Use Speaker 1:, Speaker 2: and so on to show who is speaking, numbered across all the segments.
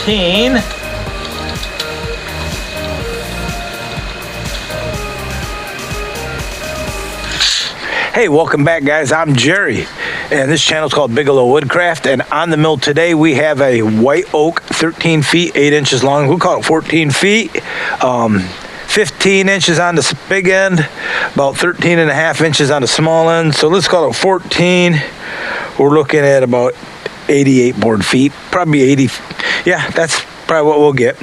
Speaker 1: 14. Hey, welcome back, guys. I'm Jerry, and this channel is called Bigelow Woodcraft. And on the mill today, we have a white oak, 13 feet, 8 inches long. We'll call it 14 feet. 15 inches on the big end, about 13 and a half inches on the small end. So let's call it 14. We're looking at about 88 board feet, probably 80. Yeah, that's probably what we'll get.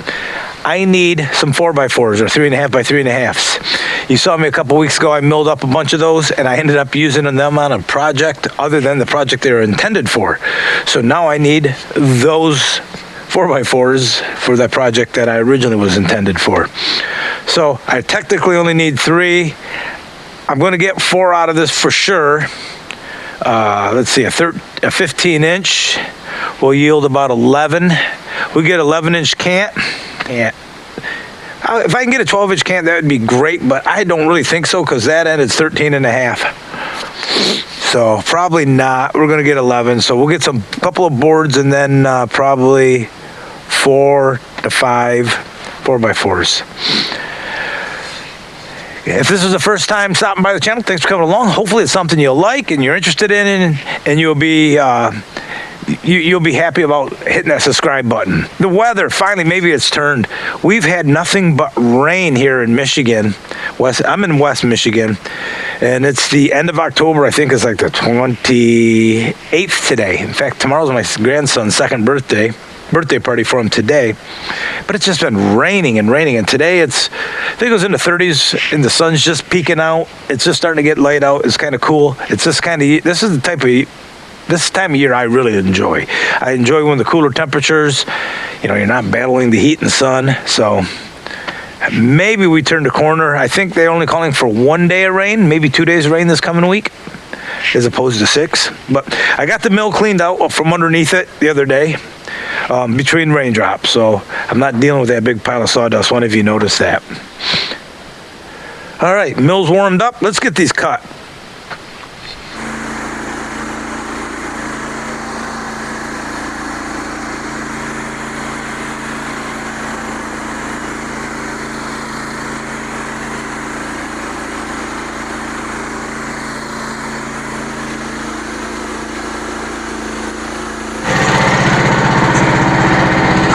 Speaker 1: I need some 4x4s or 3.5 by 3.5s. You saw me a couple weeks ago. I milled up a bunch of those, and I ended up using them on a project other than the project they were intended for. So now I need those 4x4s for that project that I originally was intended for. So I technically only need 3. I'm going to get 4 out of this for sure. Let's see, a 15 inch will yield about 11. We get 11 inch cant. Yeah. If I can get a 12 inch cant, that would be great, but I don't really think so because that end is 13 and a half. So probably not. We're going to get 11. So we'll get some couple of boards and then probably 4 to 5 4x4s. If this is the first time stopping by the channel, thanks for coming along. Hopefully it's something you'll like and you're interested in, and you'll be happy about hitting that subscribe button. The weather, finally, maybe it's turned. We've had nothing but rain here in Michigan. I'm in West Michigan, and it's the end of October. I think it's like the 28th today. In fact, tomorrow's my grandson's second birthday party for him today. But it's just been raining and raining, and today I think it goes into 30s, and the sun's just peeking out. It's just starting to get light out. It's kind of cool. It's just this is the type of this time of year I really enjoy. I enjoy when the cooler temperatures, you're not battling the heat and sun. So maybe we turned a corner. I think they're only calling for 1 day of rain, maybe 2 days of rain this coming week, as opposed to 6. But I got the mill cleaned out from underneath it the other day, between raindrops. So I'm not dealing with that big pile of sawdust. One of you noticed that. All right, mill's warmed up. Let's get these cut.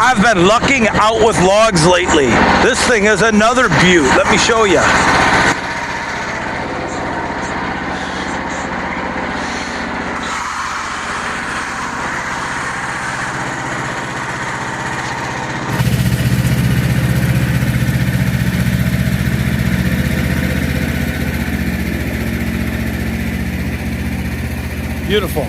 Speaker 1: I've been lucking out with logs lately. This thing is another beaut. Let me show you. Beautiful.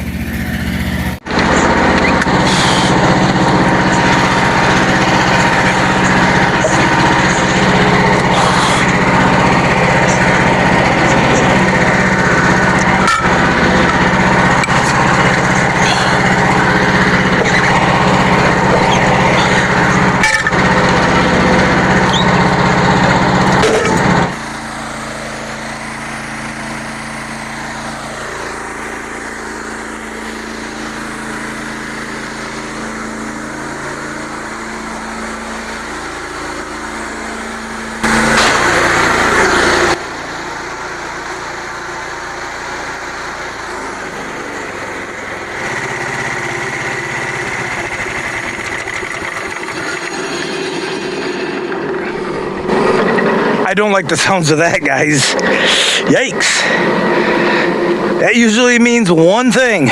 Speaker 1: I don't like the sounds of that, guys. Yikes. That usually means one thing.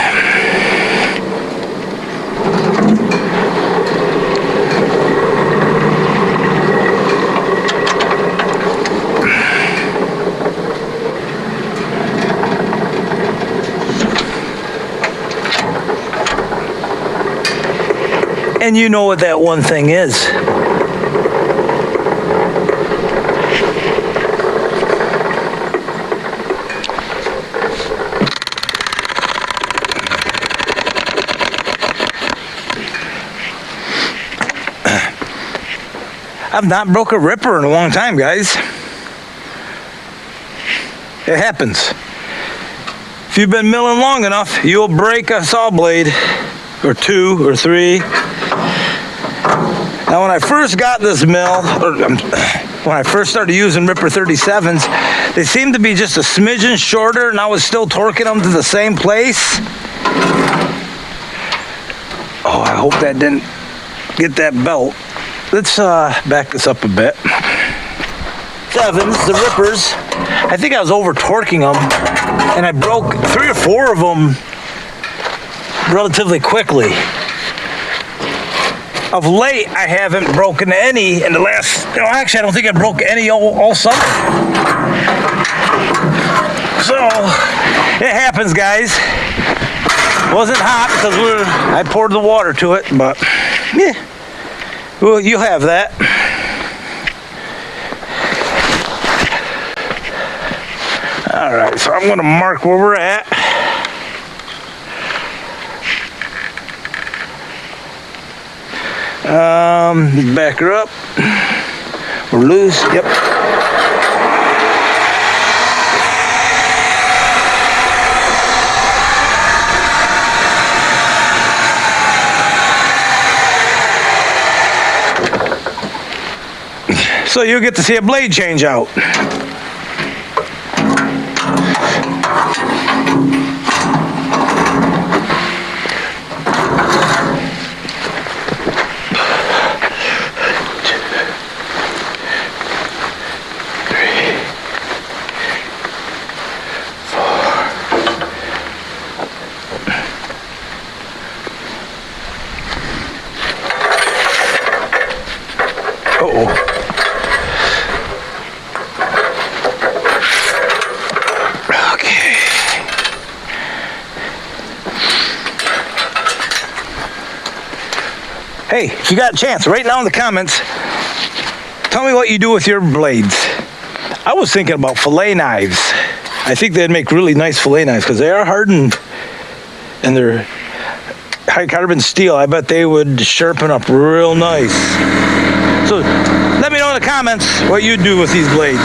Speaker 1: And you know what that one thing is. I've not broke a ripper in a long time, guys. It happens. If you've been milling long enough, you'll break a saw blade, or 2 or 3. Now, when I first got this mill, when I first started using Ripper 37s, they seemed to be just a smidgen shorter, and I was still torquing them to the same place. Oh, I hope that didn't get that belt. Let's back this up a bit. Sevens, the Rippers, I think I was over torquing them, and I broke 3 or 4 of them relatively quickly. Of late, I haven't broken any in the last, actually I don't think I broke any all summer. So, it happens, guys. Wasn't hot because I poured the water to it, but yeah, well, you have that. All right, so I'm going to mark where we're at. Back her up. We're loose. Yep. So you'll get to see a blade change out. Hey, if you got a chance, right now in the comments, tell me what you do with your blades. I was thinking about fillet knives. I think they'd make really nice fillet knives because they are hardened and they're high carbon steel. I bet they would sharpen up real nice. So let me know in the comments what you do with these blades.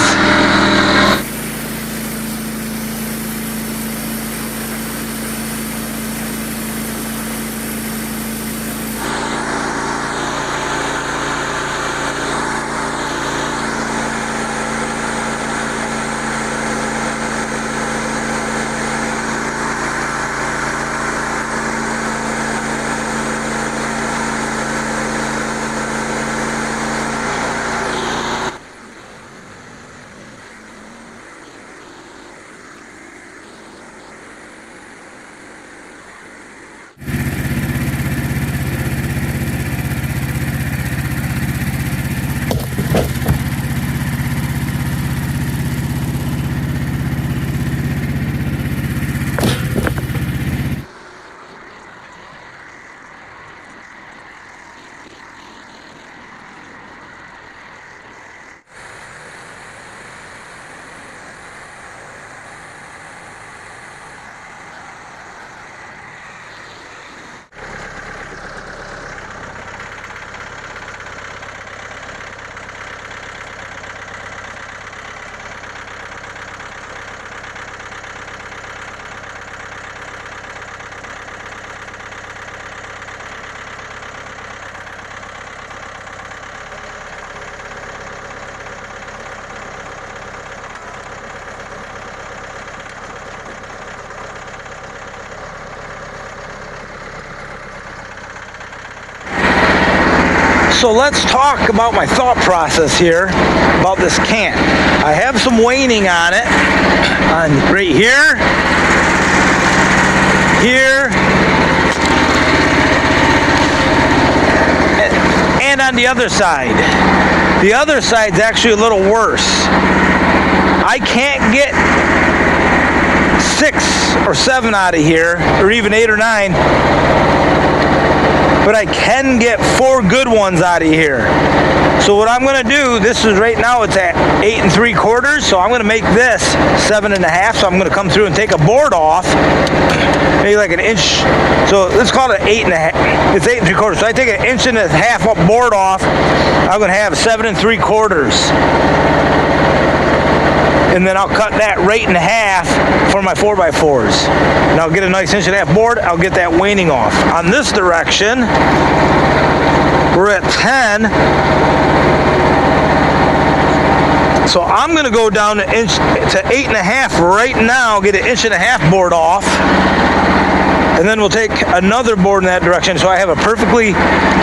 Speaker 1: So let's talk about my thought process here about this cant. I have some waning on it, on right here, here, and on the other side. The other side's actually a little worse. I can't get 6 or 7 out of here, or even 8 or 9. But I can get 4 good ones out of here. So what I'm gonna do, this is right now it's at 8 3/4, so I'm gonna make this 7 1/2. So I'm gonna come through and take a board off, maybe like an inch. So let's call it 8 1/2. It's 8 3/4. So I take an 1 1/2 up board off. I'm gonna have 7 3/4. And then I'll cut that right in half for my 4x4s. And I'll get a nice 1 1/2 board, I'll get that waning off. On this direction, We're at 10. So I'm gonna go down to 8.5 right now, get an 1.5 inch board off, and then we'll take another board in that direction. So I have a perfectly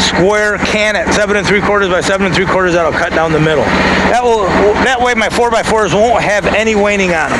Speaker 1: square can at 7 3/4 by 7 3/4 that'll cut down the middle. That way my 4x4s won't have any waning on them.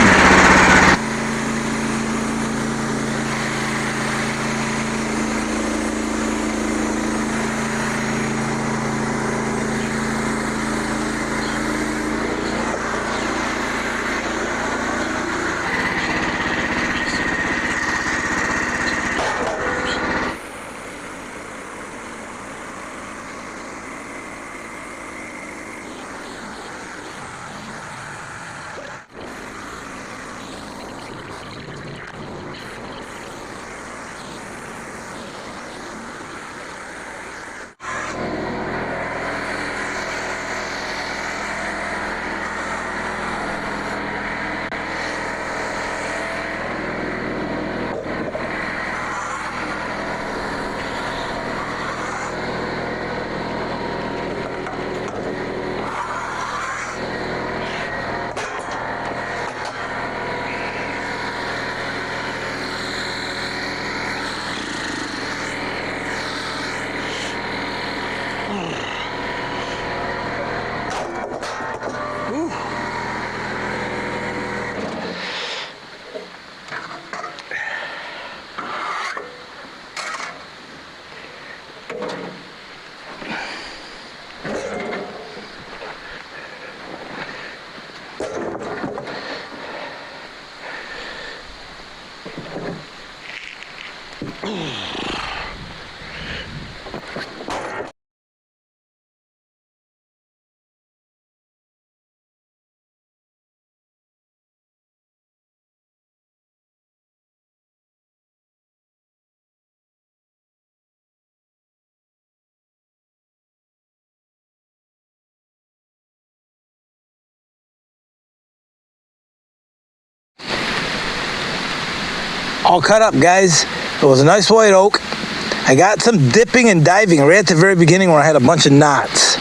Speaker 1: All cut up, guys. It was a nice white oak. I got some dipping and diving right at the very beginning where I had a bunch of knots.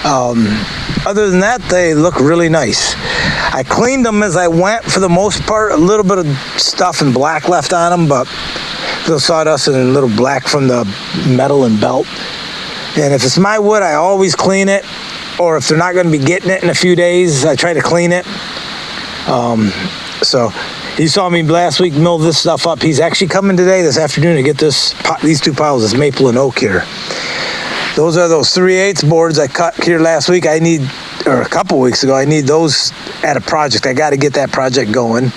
Speaker 1: Other than that, they look really nice. I cleaned them as I went for the most part. A little bit of stuff and black left on them, but little sawdust and a little black from the metal and belt. And if it's my wood, I always clean it. Or if they're not going to be getting it in a few days, I try to clean it. So you saw me last week mill this stuff up. He's actually coming today, this afternoon, to get these two piles, this maple and oak here. Those are those 3/8 boards I cut here last week. I need, or a couple weeks ago, I need those at a project. I got to get that project going.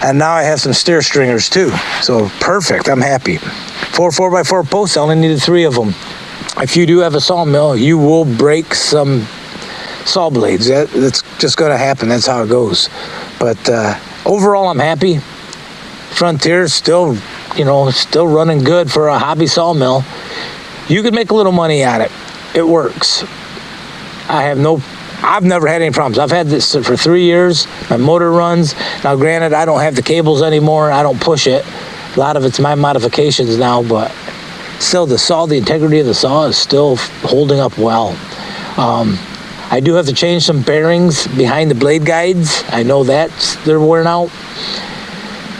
Speaker 1: And now I have some stair stringers too. So perfect, I'm happy. 4 4x4 posts, I only needed 3 of them. If you do have a sawmill, you will break some saw blades. That's just going to happen. That's how it goes. But overall, I'm happy. Frontier's still, still running good for a hobby sawmill. You could make a little money at it. It works. I've never had any problems. I've had this for 3 years. My motor runs. Now, granted, I don't have the cables anymore. I don't push it. A lot of it's my modifications now, but still the integrity of the saw is still holding up well. I do have to change some bearings behind the blade guides. I know they're wearing out.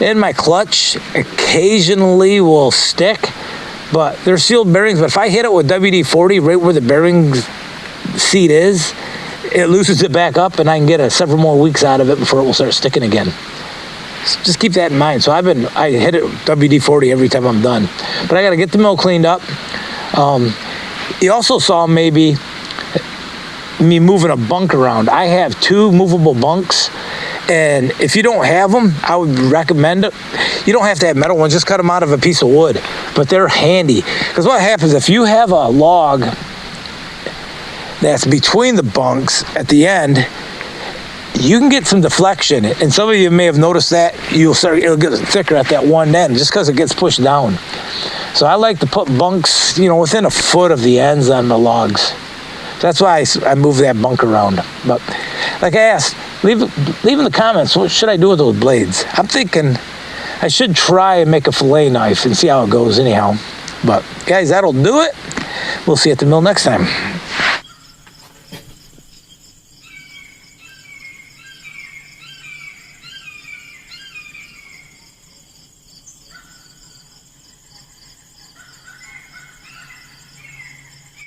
Speaker 1: And my clutch occasionally will stick, but they're sealed bearings. But if I hit it with WD-40 right where the bearing seat is, it loosens it back up, and I can get several more weeks out of it before it will start sticking again. So just keep that in mind. So I hit it with WD-40 every time I'm done. But I got to get the mill cleaned up. You also saw maybe me moving a bunk around. I have 2 movable bunks, and if you don't have them, I would recommend it. You don't have to have metal ones, just cut them out of a piece of wood, but they're handy. Because what happens if you have a log that's between the bunks at the end, you can get some deflection, and some of you may have noticed that it'll get thicker at that one end just because it gets pushed down. So I like to put bunks, within a foot of the ends on the logs. That's why I move that bunk around. But like I asked, leave in the comments, what should I do with those blades? I'm thinking I should try and make a fillet knife and see how it goes anyhow. But guys, that'll do it. We'll see you at the mill next time.